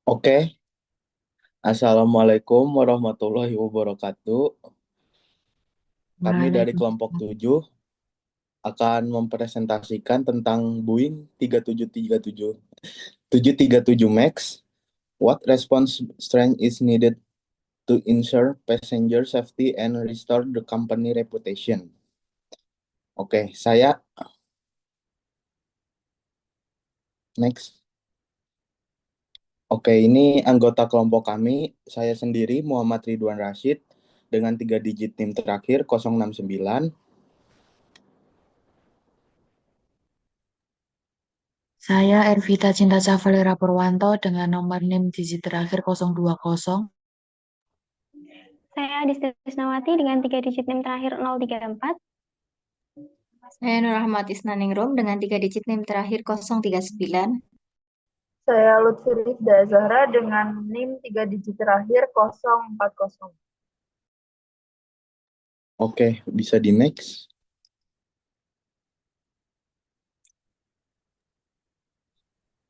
Oke, Assalamualaikum warahmatullahi wabarakatuh. Kami dari kelompok Waalaikumsalam. 7 akan mempresentasikan tentang Boeing 3737 737 MAX. What response strength is needed to ensure passenger safety and restore the company reputation? Oke, saya next. Oke, ini anggota kelompok kami. Saya sendiri Muhammad Ridwan Rashid dengan 3 digit NIM terakhir 069. Saya Ervita Cinta Cavalera Purwanto dengan nomor NIM digit terakhir 020. Saya Disti Krisnawati dengan 3 digit NIM terakhir 034. Saya Nur Ahmad Isnaningrum dengan 3 digit NIM terakhir 039. Saya Lutfi Rizda Zahra dengan NIM 3 digit terakhir 040. Oke, bisa di next.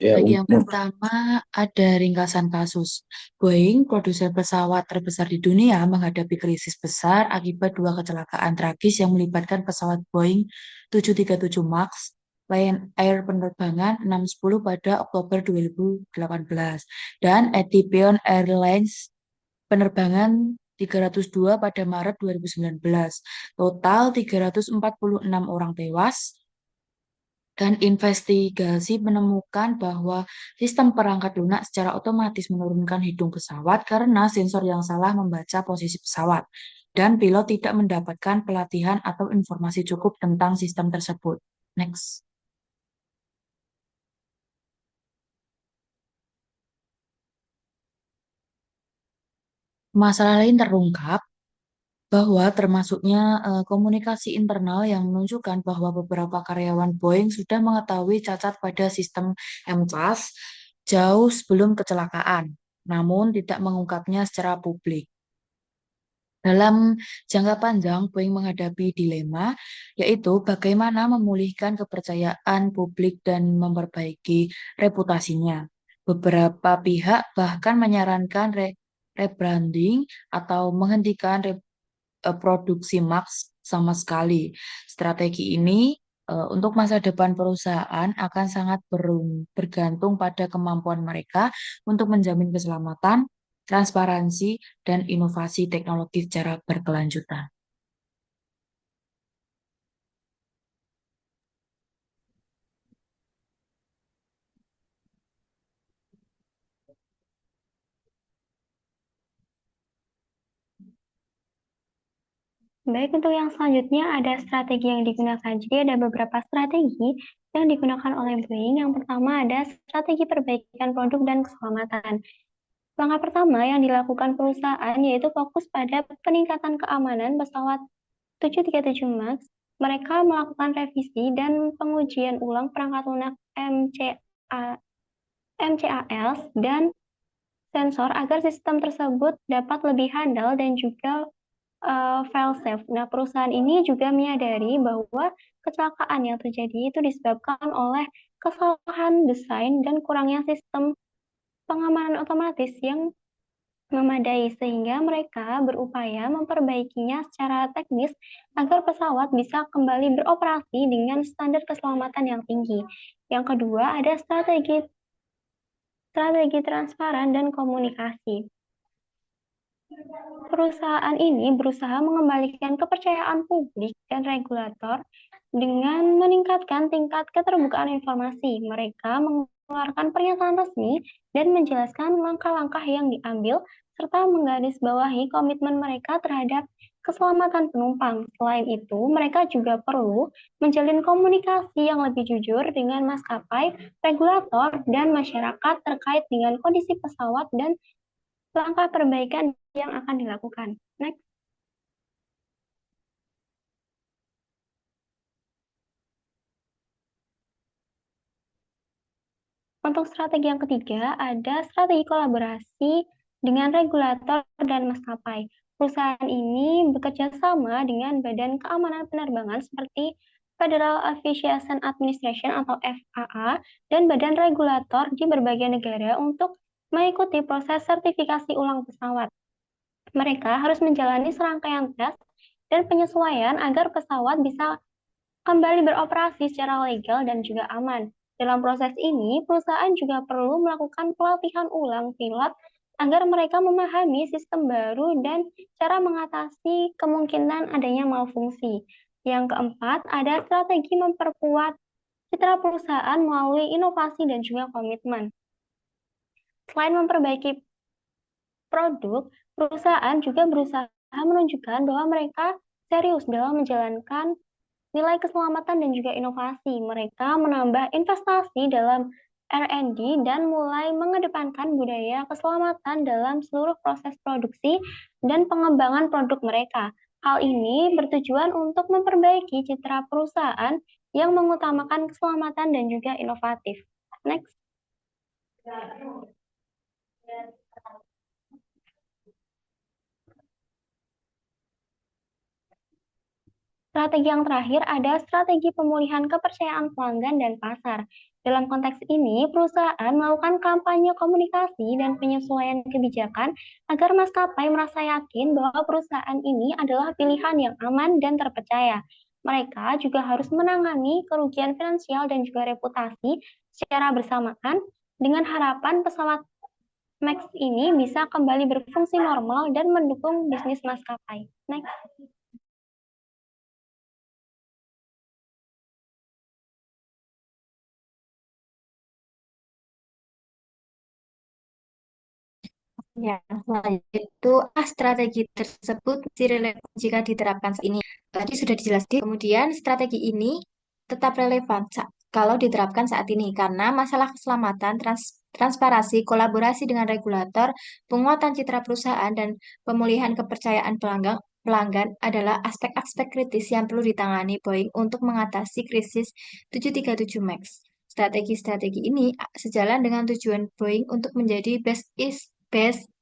Ya, Bagian pertama ada ringkasan kasus. Boeing, produsen pesawat terbesar di dunia, menghadapi krisis besar akibat dua kecelakaan tragis yang melibatkan pesawat Boeing 737 MAX Lion Air penerbangan 610 pada Oktober 2018 dan Ethiopian Airlines penerbangan 302 pada Maret 2019. Total 346 orang tewas dan investigasi menemukan bahwa sistem perangkat lunak secara otomatis menurunkan hidung pesawat karena sensor yang salah membaca posisi pesawat dan pilot tidak mendapatkan pelatihan atau informasi cukup tentang sistem tersebut. Next. Masalah lain terungkap bahwa termasuknya komunikasi internal yang menunjukkan bahwa beberapa karyawan Boeing sudah mengetahui cacat pada sistem MCAS jauh sebelum kecelakaan, namun tidak mengungkapnya secara publik. Dalam jangka panjang, Boeing menghadapi dilema, yaitu bagaimana memulihkan kepercayaan publik dan memperbaiki reputasinya. Beberapa pihak bahkan menyarankan rebranding atau menghentikan produksi Max sama sekali. Strategi ini untuk masa depan perusahaan akan sangat bergantung pada kemampuan mereka untuk menjamin keselamatan, transparansi, dan inovasi teknologi secara berkelanjutan. Baik, untuk yang selanjutnya ada strategi yang digunakan. Jadi ada beberapa strategi yang digunakan oleh Boeing. Yang pertama ada strategi perbaikan produk dan keselamatan. Langkah pertama yang dilakukan perusahaan yaitu fokus pada peningkatan keamanan pesawat 737 MAX. Mereka melakukan revisi dan pengujian ulang perangkat lunak MCAS dan sensor agar sistem tersebut dapat lebih handal dan juga fail-safe. Nah, perusahaan ini juga menyadari bahwa kecelakaan yang terjadi itu disebabkan oleh kesalahan desain dan kurangnya sistem pengamanan otomatis yang memadai, sehingga mereka berupaya memperbaikinya secara teknis agar pesawat bisa kembali beroperasi dengan standar keselamatan yang tinggi. Yang kedua, ada strategi transparan dan komunikasi. Perusahaan ini berusaha mengembalikan kepercayaan publik dan regulator dengan meningkatkan tingkat keterbukaan informasi. Mereka mengeluarkan pernyataan resmi dan menjelaskan langkah-langkah yang diambil serta menggarisbawahi komitmen mereka terhadap keselamatan penumpang. Selain itu, mereka juga perlu menjalin komunikasi yang lebih jujur dengan maskapai, regulator, dan masyarakat terkait dengan kondisi pesawat dan langkah perbaikan yang akan dilakukan. Next. Untuk strategi yang ketiga, ada strategi kolaborasi dengan regulator dan maskapai. Perusahaan ini bekerja sama dengan Badan Keamanan Penerbangan seperti Federal Aviation Administration atau FAA dan badan regulator di berbagai negara untuk mengikuti proses sertifikasi ulang pesawat. Mereka harus menjalani serangkaian tes dan penyesuaian agar pesawat bisa kembali beroperasi secara legal dan juga aman. Dalam proses ini, perusahaan juga perlu melakukan pelatihan ulang pilot agar mereka memahami sistem baru dan cara mengatasi kemungkinan adanya malfungsi. Yang keempat, ada strategi memperkuat citra perusahaan melalui inovasi dan juga komitmen. Selain memperbaiki produk, perusahaan juga berusaha menunjukkan bahwa mereka serius dalam menjalankan nilai keselamatan dan juga inovasi. Mereka menambah investasi dalam R&D dan mulai mengedepankan budaya keselamatan dalam seluruh proses produksi dan pengembangan produk mereka. Hal ini bertujuan untuk memperbaiki citra perusahaan yang mengutamakan keselamatan dan juga inovatif. Next. Strategi yang terakhir ada strategi pemulihan kepercayaan pelanggan dan pasar. Dalam konteks ini, perusahaan melakukan kampanye komunikasi dan penyesuaian kebijakan agar maskapai merasa yakin bahwa perusahaan ini adalah pilihan yang aman dan terpercaya. Mereka juga harus menangani kerugian finansial dan juga reputasi secara bersamaan dengan harapan pesawat Max ini bisa kembali berfungsi normal dan mendukung bisnis maskapai. Next. Ya, selanjutnya itu strategi tersebut masih relevan jika diterapkan saat ini. Tadi sudah dijelaskan. Kemudian strategi ini tetap relevan kalau diterapkan saat ini karena masalah keselamatan, transparansi, kolaborasi dengan regulator, penguatan citra perusahaan dan pemulihan kepercayaan pelanggan adalah aspek-aspek kritis yang perlu ditangani Boeing untuk mengatasi krisis 737 MAX. Strategi-strategi ini sejalan dengan tujuan Boeing untuk menjadi best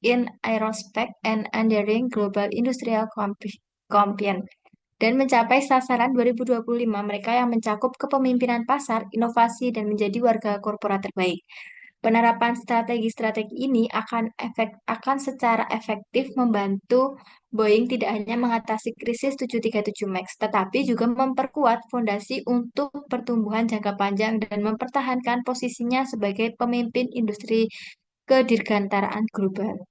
in aerospace and engineering global industrial champion dan mencapai sasaran 2025 mereka yang mencakup kepemimpinan pasar, inovasi, dan menjadi warga korporat terbaik. Penerapan strategi-strategi ini akan secara efektif membantu Boeing tidak hanya mengatasi krisis 737 MAX, tetapi juga memperkuat fondasi untuk pertumbuhan jangka panjang dan mempertahankan posisinya sebagai pemimpin industri kedirgantaraan global.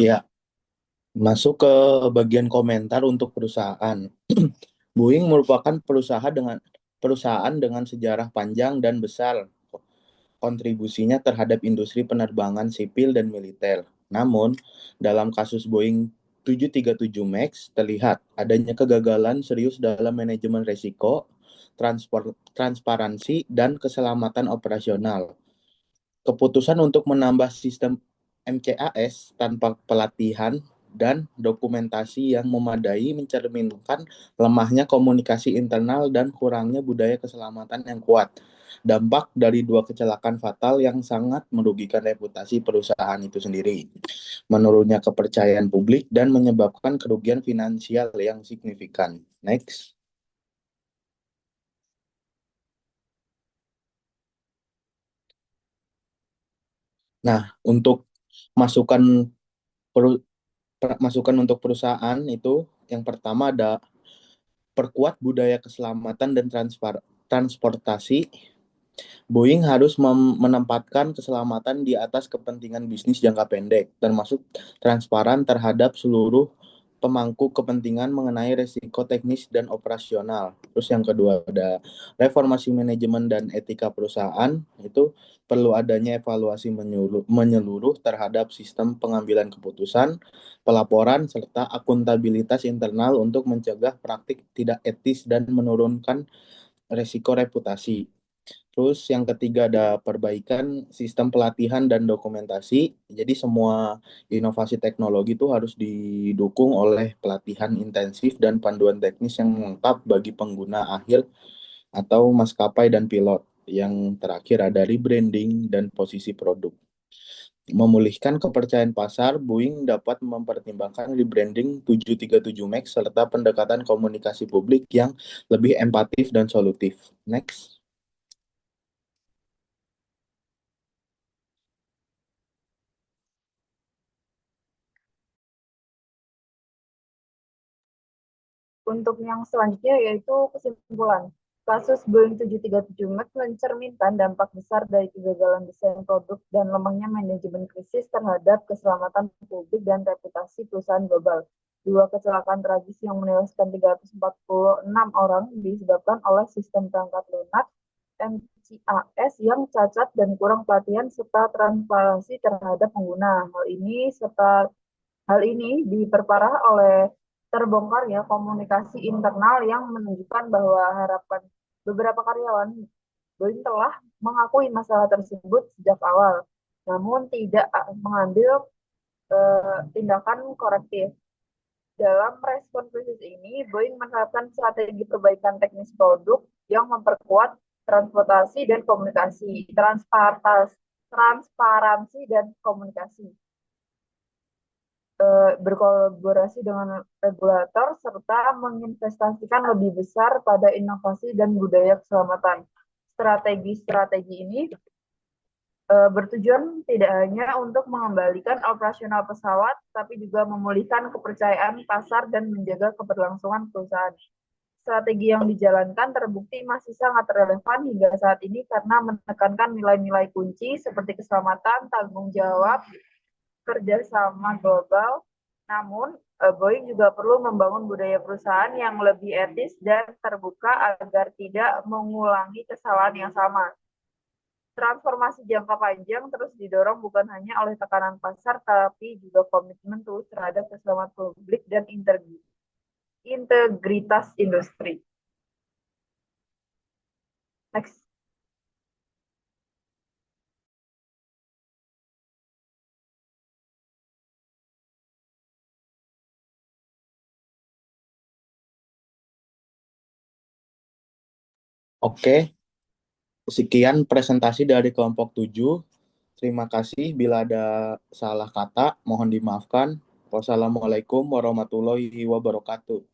Ya, masuk ke bagian komentar untuk perusahaan. Boeing merupakan perusahaan dengan sejarah panjang dan besar kontribusinya terhadap industri penerbangan sipil dan militer. Namun, dalam kasus Boeing 737 MAX terlihat adanya kegagalan serius dalam manajemen risiko, transparansi, dan keselamatan operasional. Keputusan untuk menambah sistem MCAS tanpa pelatihan dan dokumentasi yang memadai mencerminkan lemahnya komunikasi internal dan kurangnya budaya keselamatan yang kuat. Dampak dari dua kecelakaan fatal yang sangat merugikan reputasi perusahaan itu sendiri, menurunnya kepercayaan publik, dan menyebabkan kerugian finansial yang signifikan. Next. Nah, untuk masukan masukan untuk perusahaan itu yang pertama ada perkuat budaya keselamatan dan transportasi. Boeing harus menempatkan keselamatan di atas kepentingan bisnis jangka pendek, termasuk transparan terhadap seluruh pemangku kepentingan mengenai risiko teknis dan operasional. Terus yang kedua ada reformasi manajemen dan etika perusahaan, itu perlu adanya evaluasi menyeluruh terhadap sistem pengambilan keputusan, pelaporan, serta akuntabilitas internal untuk mencegah praktik tidak etis dan menurunkan risiko reputasi. Terus yang ketiga ada perbaikan sistem pelatihan dan dokumentasi. Jadi semua inovasi teknologi itu harus didukung oleh pelatihan intensif dan panduan teknis yang lengkap bagi pengguna akhir atau maskapai dan pilot. Yang terakhir ada rebranding dan posisi produk. memulihkan kepercayaan pasar, Boeing dapat mempertimbangkan rebranding 737 MAX serta pendekatan komunikasi publik yang lebih empatif dan solutif. Next. Untuk yang selanjutnya yaitu kesimpulan. Kasus Boeing 737 MAX mencerminkan dampak besar dari kegagalan desain produk dan lemahnya manajemen krisis terhadap keselamatan publik dan reputasi perusahaan global. Dua kecelakaan tragis yang menewaskan 346 orang disebabkan oleh sistem perangkat lunak MCAS yang cacat dan kurang pelatihan serta transparansi terhadap pengguna. Hal ini diperparah oleh terbongkarnya komunikasi internal yang menunjukkan bahwa harapan beberapa karyawan Boeing telah mengakui masalah tersebut sejak awal, namun tidak mengambil tindakan korektif. Dalam respon krisis ini, Boeing menerapkan strategi perbaikan teknis produk yang memperkuat transportasi dan komunikasi, transparansi dan komunikasi, berkolaborasi dengan regulator, serta menginvestasikan lebih besar pada inovasi dan budaya keselamatan. Strategi-strategi ini bertujuan tidak hanya untuk mengembalikan operasional pesawat, tapi juga memulihkan kepercayaan pasar dan menjaga keberlangsungan perusahaan. Strategi yang dijalankan terbukti masih sangat relevan hingga saat ini karena menekankan nilai-nilai kunci seperti keselamatan, tanggung jawab, kerjasama global. Namun, Boeing juga perlu membangun budaya perusahaan yang lebih etis dan terbuka agar tidak mengulangi kesalahan yang sama. Transformasi jangka panjang terus didorong bukan hanya oleh tekanan pasar, tapi juga komitmen tulus terhadap keselamatan publik dan integritas industri. Next. Oke, sekian presentasi dari kelompok 7. Terima kasih. Bila ada salah kata, mohon dimaafkan. Wassalamualaikum warahmatullahi wabarakatuh.